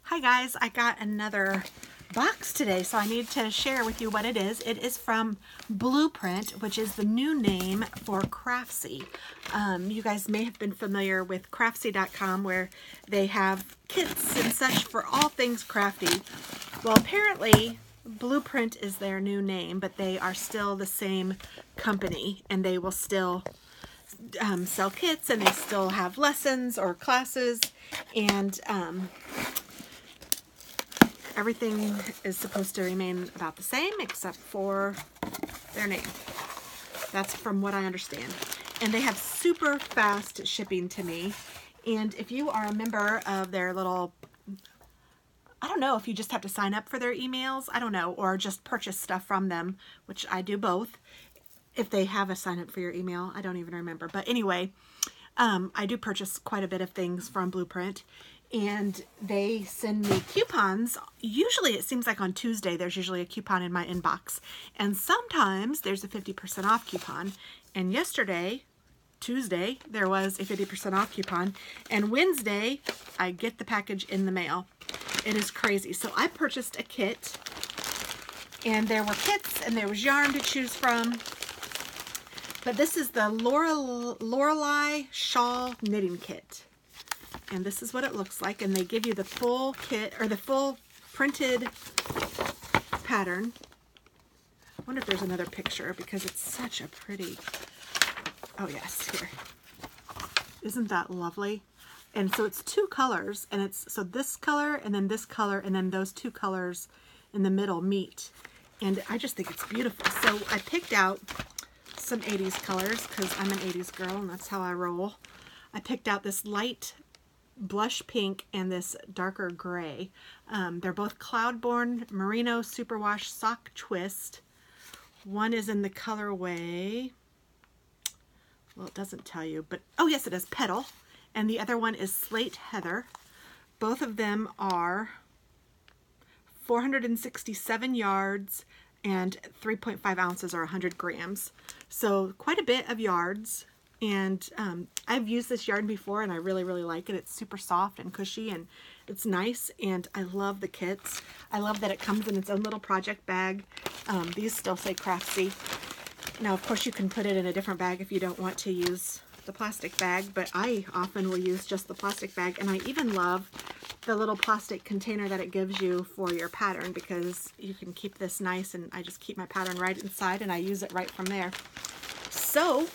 Hi guys, I got another box today, so I need to share with you what it is. It is from Bluprint, which is the new name for Craftsy. You guys may have been familiar with Craftsy.com, where they have kits and such for all things crafty. Well, apparently Bluprint is their new name, but they are still the same company, and they will still sell kits, and they still have lessons or classes, and everything is supposed to remain about the same except for their name. That's from what I understand. And they have super fast shipping to me. And if you are a member of their little, I don't know if you just have to sign up for their emails, I don't know, or just purchase stuff from them, which I do both. If they have a sign up for your email, I don't even remember. But anyway, I do purchase quite a bit of things from Bluprint. And they send me coupons. Usually it seems like on Tuesday there's usually a coupon in my inbox. And sometimes there's a 50% off coupon. And yesterday, Tuesday, there was a 50% off coupon. And Wednesday, I get the package in the mail. It is crazy. So I purchased a kit. And there were kits and there was yarn to choose from. But this is the Lorelei Shawl Knitting Kit. And this is what it looks like, and they give you the full kit, or the full printed pattern. I wonder if there's another picture, because it's such a pretty, oh yes, here. Isn't that lovely? And so it's two colors, and it's, so this color, and then this color, and then those two colors in the middle meet. And I just think it's beautiful. So I picked out some 80s colors, because I'm an 80s girl, and that's how I roll. I picked out this light blush pink and this darker gray. They're both Cloudborne Merino Superwash Sock Twist. One is in the colorway, well, it doesn't tell you, but oh yes, it is Petal, and the other one is Slate Heather. Both of them are 467 yards and 3.5 ounces or 100 grams. So quite a bit of yards. And I've used this yarn before, and I really, really like it. It's super soft and cushy, and it's nice, and I love the kits. I love that it comes in its own little project bag. These still say Craftsy. Now, of course, you can put it in a different bag if you don't want to use the plastic bag, but I often will use just the plastic bag, and I even love the little plastic container that it gives you for your pattern, because you can keep this nice, and I just keep my pattern right inside, and I use it right from there. So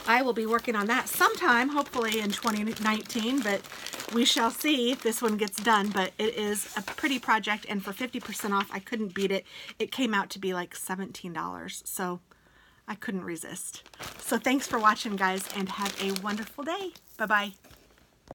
I will be working on that sometime, hopefully in 2019, but we shall see if this one gets done. But it is a pretty project, and for 50% off, I couldn't beat it. It came out to be like $17, so I couldn't resist. So thanks for watching, guys, and have a wonderful day. Bye-bye.